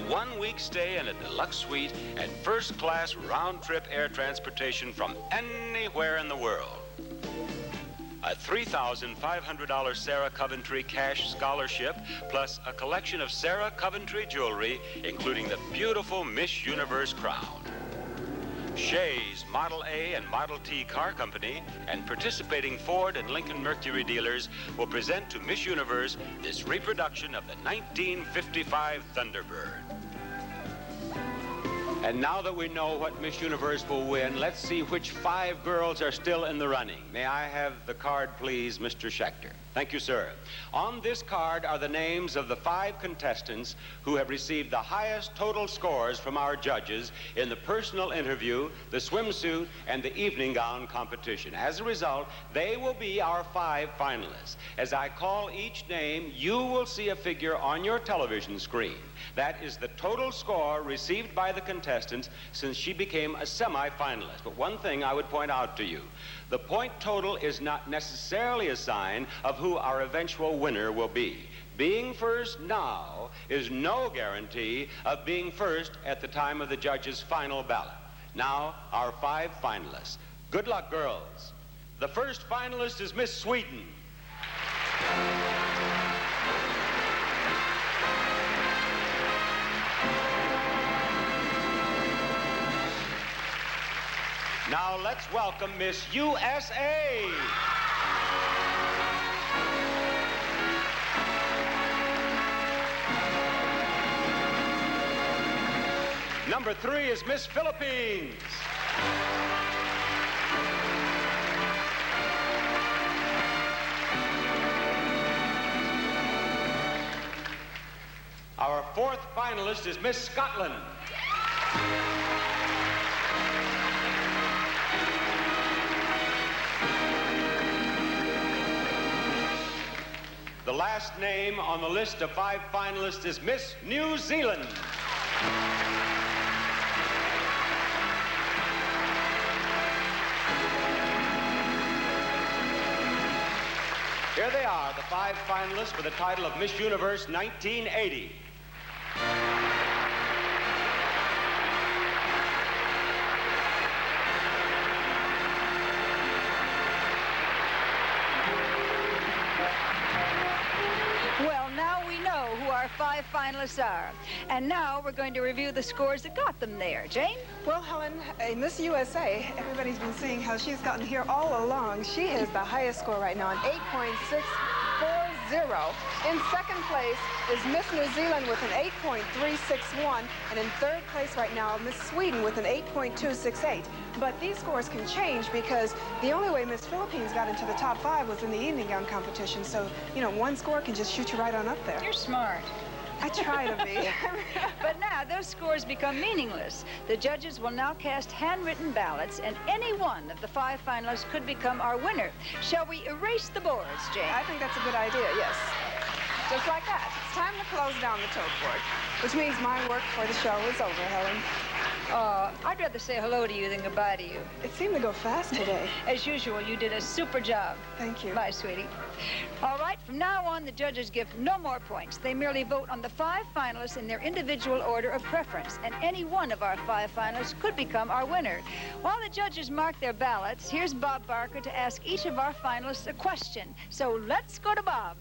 one-week stay in a deluxe suite and first-class round-trip air transportation from anywhere in the world. A $3,500 Sarah Coventry cash scholarship, plus a collection of Sarah Coventry jewelry, including the beautiful Miss Universe crown. Shays Model A and Model T car company and participating Ford and Lincoln Mercury dealers will present to Miss Universe this reproduction of the 1955 Thunderbird. And now that we know what Miss Universe will win, let's see which 5 girls are still in the running. May I have the card, please, Mr. Schechter? Thank you, sir. On this card are the names of the 5 contestants who have received the highest total scores from our judges in the personal interview, the swimsuit, and the evening gown competition. As a result, they will be our 5 finalists. As I call each name, you will see a figure on your television screen. That is the total score received by the contestants since she became a semi-finalist. But one thing I would point out to you, the point total is not necessarily a sign of who our eventual winner will be. Being first now is no guarantee of being first at the time of the judge's final ballot. Now, our 5 finalists. Good luck, girls. The first finalist is Miss Sweden. Now let's welcome Miss USA. Number 3 is Miss Philippines. Our 4th finalist is Miss Scotland. The last name on the list of 5 finalists is Miss New Zealand. Here they are, the 5 finalists for the title of Miss Universe 1980. Well, now we know who our 5 finalists are. And now we're going to review the scores that got them there. Jane? Well, Helen, Miss USA, everybody's been seeing how she's gotten here all along. She has the highest score right now, an 8.640. In second place is Miss New Zealand with an 8.361. And in third place right now, Miss Sweden with an 8.268. But these scores can change because the only way Miss Philippines got into the top 5 was in the evening gown competition. So, you know, one score can just shoot you right on up there. You're smart. I try to be. But now those scores become meaningless. The judges will now cast handwritten ballots, and any one of the 5 finalists could become our winner. Shall we erase the boards, Jane? I think that's a good idea, yes. Just like that. It's time to close down the tote board, which means my work for the show is over, Helen. I'd rather say hello to you than goodbye to you. It seemed to go fast today. As usual, you did a super job. Thank you. Bye, sweetie. All right, from now on, the judges give no more points. They merely vote on the 5 finalists in their individual order of preference, and any one of our 5 finalists could become our winner. While the judges mark their ballots, here's Bob Barker to ask each of our finalists a question. So let's go to Bob.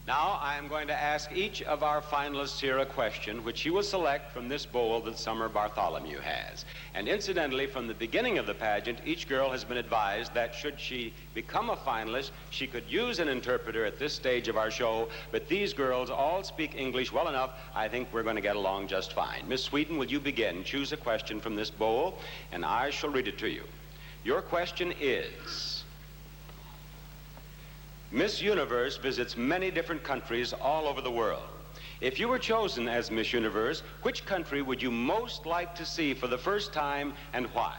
Now I am going to ask each of our finalists here a question which you will select from this bowl that Summer Bartholomew has. And incidentally, from the beginning of the pageant, each girl has been advised that should she become a finalist, she could use an interpreter at this stage of our show, but these girls all speak English well enough, I think we're going to get along just fine. Miss Sweden, will you begin? Choose a question from this bowl, and I shall read it to you. Your question is, Miss Universe visits many different countries all over the world. If you were chosen as Miss Universe, which country would you most like to see for the first time and why?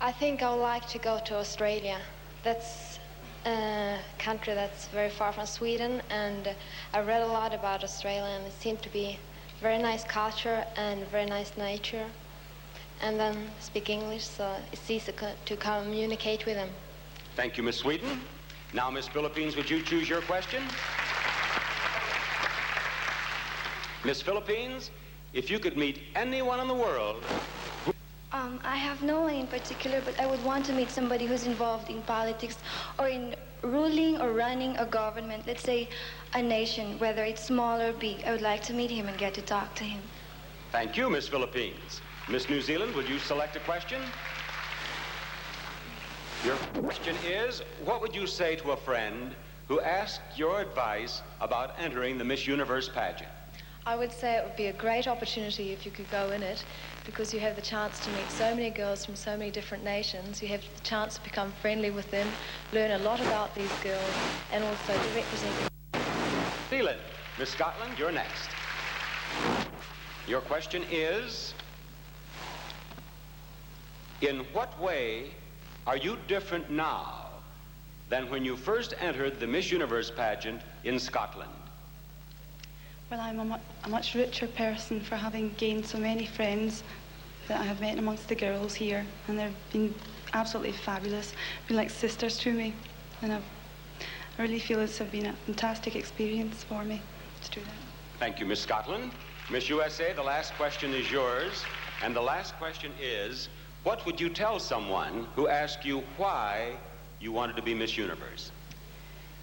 I think I would like to go to Australia. That's a country that's very far from Sweden, and I read a lot about Australia, and it seemed to be very nice culture and very nice nature. And then speak English, so it's easy to communicate with them. Thank you, Miss Sweden. Now, Miss Philippines, would you choose your question? Miss Philippines, if you could meet anyone in the world... I have no one in particular, but I would want to meet somebody who's involved in politics or in ruling or running a government, let's say a nation, whether it's small or big. I would like to meet him and get to talk to him. Thank you, Miss Philippines. Miss New Zealand, would you select a question? Your question is, what would you say to a friend who asked your advice about entering the Miss Universe pageant? I would say it would be a great opportunity if you could go in it, because you have the chance to meet so many girls from so many different nations. You have the chance to become friendly with them, learn a lot about these girls, and also to represent them. Zealand. Miss Scotland, you're next. Your question is, in what way are you different now than when you first entered the Miss Universe pageant in Scotland? Well, I'm a much richer person for having gained so many friends that I have met amongst the girls here, and they've been absolutely fabulous, been like sisters to me, and I really feel it's been a fantastic experience for me to do that. Thank you, Miss Scotland. Miss USA, the last question is yours, and the last question is, what would you tell someone who asked you why you wanted to be Miss Universe?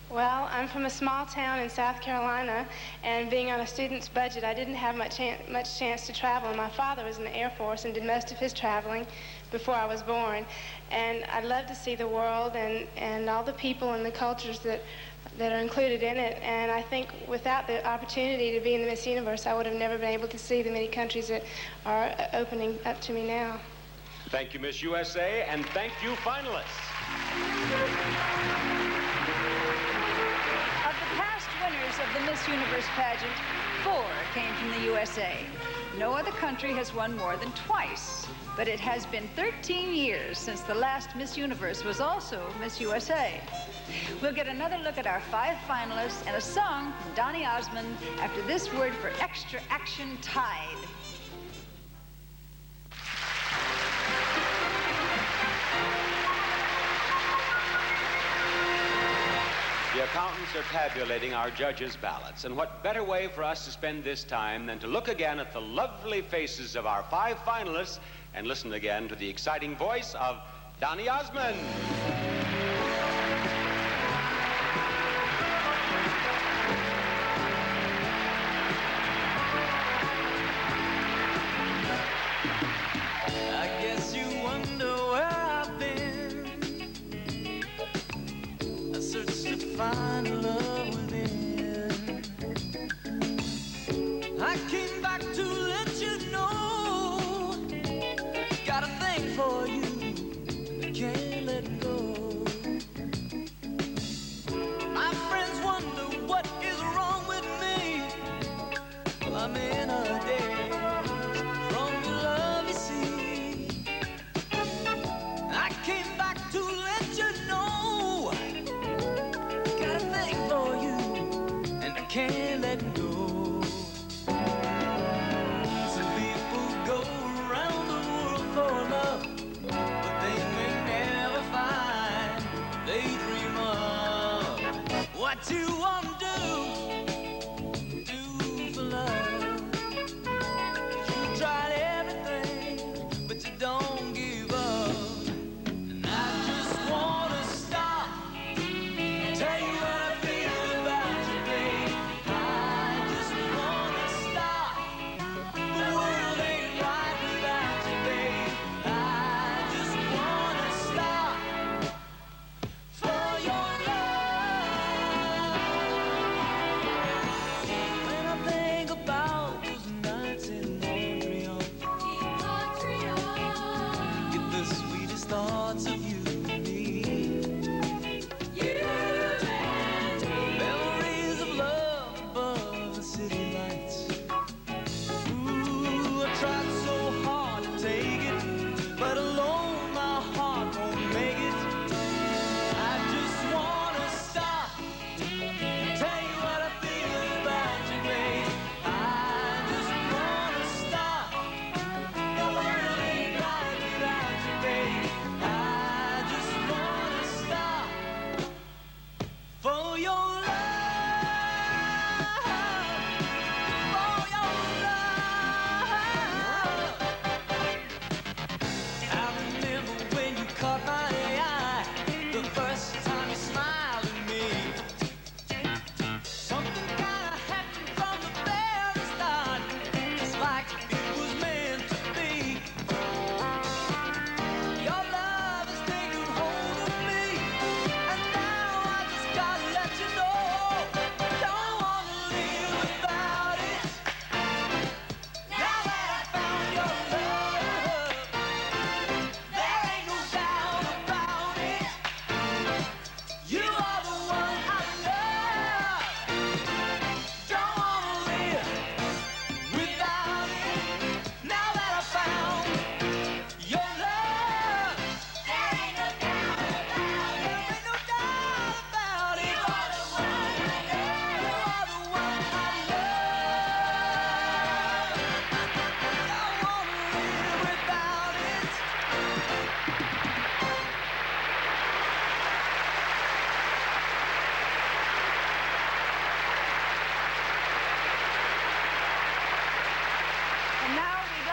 Well, I'm from a small town in South Carolina, and being on a student's budget, I didn't have much chance to travel. My father was in the Air Force and did most of his traveling before I was born. And I'd love to see the world and all the people and the cultures that are included in it. And I think without the opportunity to be in the Miss Universe, I would have never been able to see the many countries that are opening up to me now. Thank you, Miss USA, and thank you, finalists. Winners of the Miss Universe pageant, 4 came from the USA. No other country has won more than twice, but it has been 13 years since the last Miss Universe was also Miss USA. We'll get another look at our 5 finalists and a song from Donny Osmond after this word for extra action, Tide. The accountants are tabulating our judges' ballots, and what better way for us to spend this time than to look again at the lovely faces of our 5 finalists and listen again to the exciting voice of Donny Osmond. I guess you wonder where I've been. I searched to find love within. I came back to let you know, got a thing for you, I can't let go. My friends wonder what is wrong with me. Well, I'm in a daze from your love, you see. I came back to let you know, got a thing for you, and I can't let go. Some people go around the world for love, but they may never find what they dream of. What you want to do for love. You tried everything, but you don't give up. And I just wanna stop, tell you what I feel about you, babe.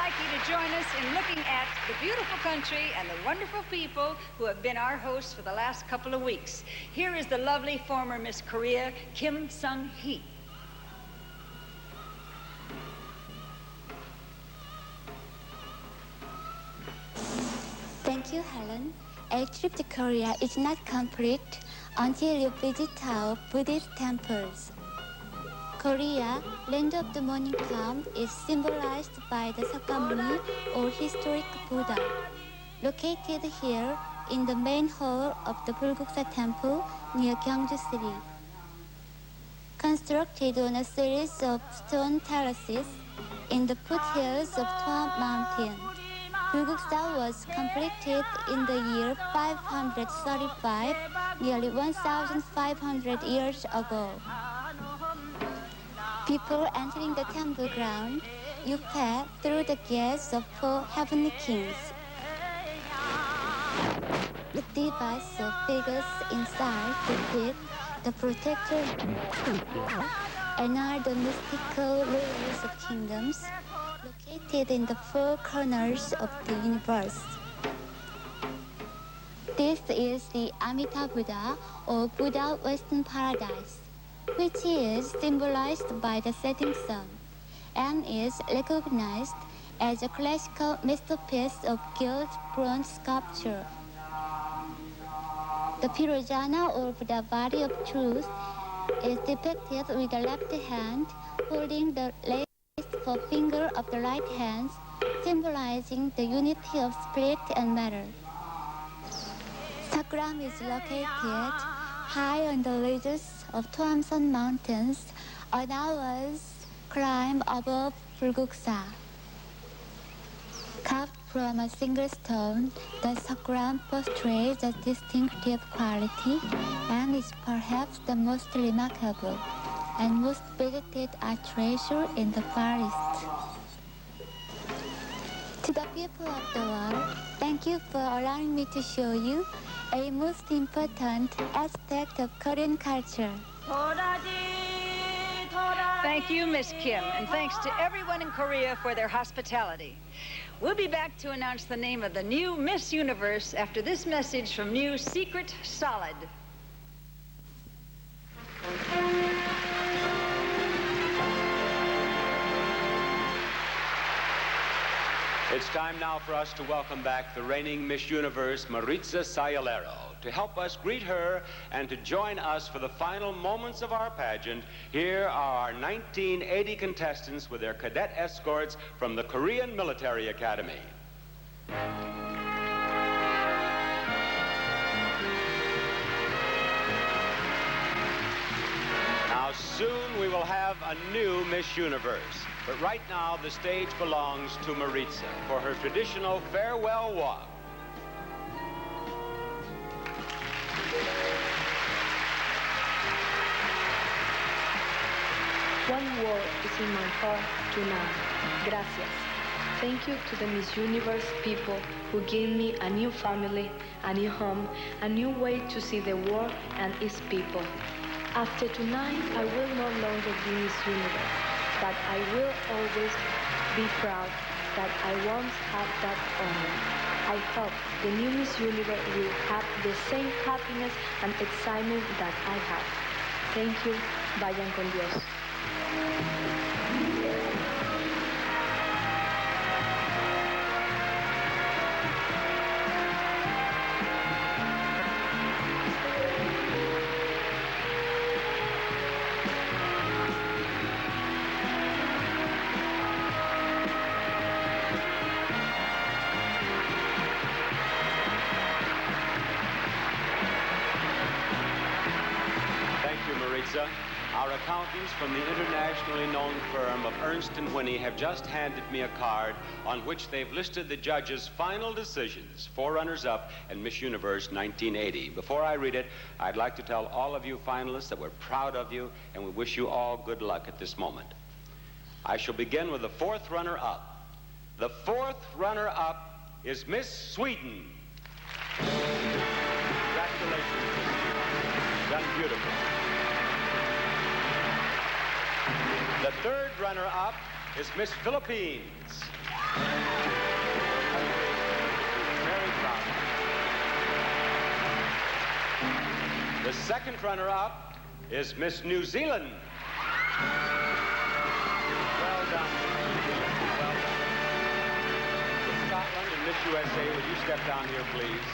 like you to join us in looking at the beautiful country and the wonderful people who have been our hosts for the last couple of weeks. Here is the lovely former Miss Korea, Kim Sung-hee. Thank you, Helen. A trip to Korea is not complete until you visit our Buddhist temples. Korea, land of the morning calm, is symbolized by the Sakamuni, or historic Buddha, located here in the main hall of the Bulguksa Temple near Gyeongju City. Constructed on a series of stone terraces in the foothills of Toam Mountain, Bulguksa was completed in the year 535, nearly 1,500 years ago. Before entering the temple ground, you pass through the gates of 4 heavenly kings. The divas of figures inside depict the protector and are the mystical rulers of kingdoms located in the 4 corners of the universe. This is the Amitabha Buddha, or Buddha Western Paradise, which is symbolized by the setting sun and is recognized as a classical masterpiece of gilt bronze sculpture. The Pirojana, or Buddha body of truth, is depicted with the left hand holding the last forefinger of the right hand, symbolizing the unity of spirit and matter. Sakram is located high on the ridges of Toamsan Mountains, an hour's climb above Bulguksa. Carved from a single stone, the Sakram portrays a distinctive quality and is perhaps the most remarkable and most visited art treasure in the Far East. To the people of the world, thank you for allowing me to show you a most important aspect of Korean culture. Thank you, Miss Kim, and thanks to everyone in Korea for their hospitality. We'll be back to announce the name of the new Miss Universe after this message from new Secret Solid. It's time now for us to welcome back the reigning Miss Universe, Maritza Sayalero. To help us greet her and to join us for the final moments of our pageant, here are our 1980 contestants with their cadet escorts from the Korean Military Academy. Now soon we will have a new Miss Universe. But right now, the stage belongs to Maritza for her traditional farewell walk. One word is in my heart tonight. Gracias. Thank you to the Miss Universe people who gave me a new family, a new home, a new way to see the world and its people. After tonight, I will no longer be Miss Universe, but I will always be proud that I once had that honor. I hope the new Miss Universe will have the same happiness and excitement that I have. Thank you. Vayan con Dios. Our accountants from the internationally known firm of Ernst & Whinney have just handed me a card on which they've listed the judges' final decisions for runners-up and Miss Universe 1980. Before I read it, I'd like to tell all of you finalists that we're proud of you and we wish you all good luck at this moment. I shall begin with the 4th runner-up. The 4th runner-up is Miss Sweden. Congratulations, Miss Sweden. Done beautifully. The 3rd runner-up is Miss Philippines. Very proud. The second runner-up is Miss New Zealand. Well done, Miss New Zealand. Well done. Miss Scotland and Miss USA, will you step down here, please?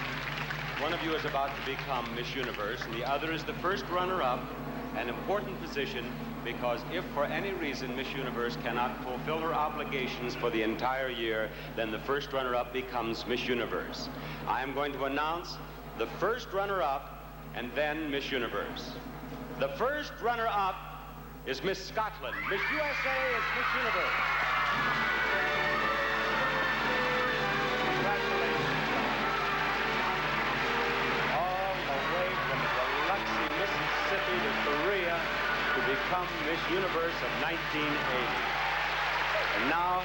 One of you is about to become Miss Universe, and the other is the first runner-up, an important position, because if for any reason Miss Universe cannot fulfill her obligations for the entire year, then the first runner-up becomes Miss Universe. I am going to announce the first runner-up and then Miss Universe. The first runner-up is Miss Scotland. Miss USA is Miss Universe. Congratulations. All the way from Biloxi, Mississippi to Korea to become Miss Universe of 1980. And now,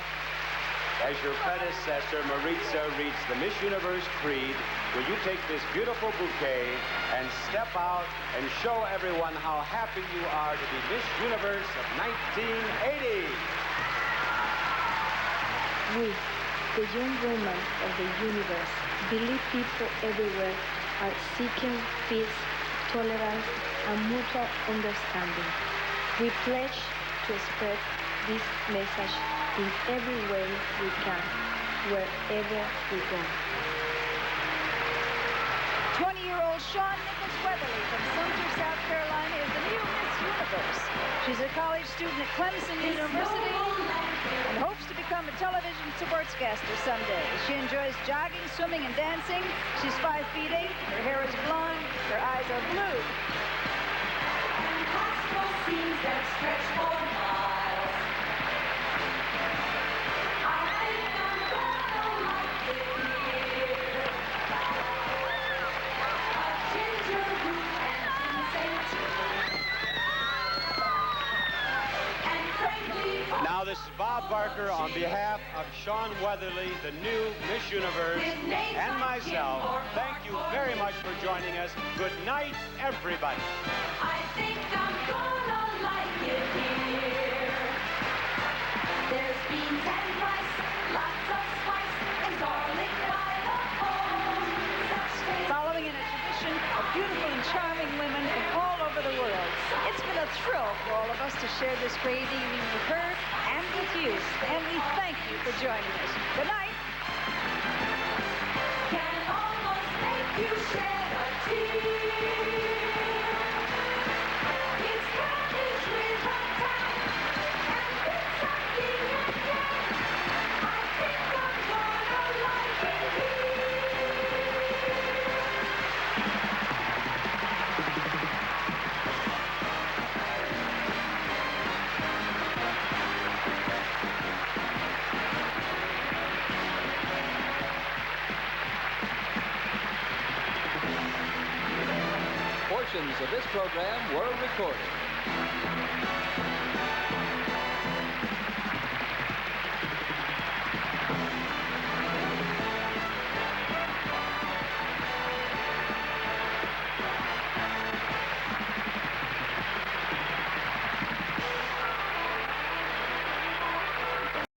as your predecessor, Maritza, reads the Miss Universe Creed, will you take this beautiful bouquet and step out and show everyone how happy you are to be Miss Universe of 1980? We, the young women of the universe, believe people everywhere are seeking peace, tolerance, and mutual understanding. We pledge to spread this message in every way we can, wherever we go. 20-year-old Shawn Weatherly from Sumter, South Carolina is the new Miss Universe. She's a college student at Clemson University and hopes to become a television sportscaster someday. She enjoys jogging, swimming, and dancing. She's 5 feet 8. Her hair is blonde. Her eyes are blue. Seams that stretch for miles. I think I'm gonna like it here. A ginger root and ginseng and frankly. Now this is Bob Barker on behalf of Shawn Weatherly, the new Miss Universe, and myself. Thank you very much for joining us. Good night, everybody. I think I'm gonna like it here. There's beans and rice, lots of spice, and garlic by the phone. Following in a tradition of beautiful and charming women from all over the world. It's been a thrill for all of us to share this great evening with her and with you. And we thank you for joining us. Good night. Can almost make you shed a tear. It's cabbage with a tap and Kentucky again. I think I'm gonna like it here. Portions of this program were recorded.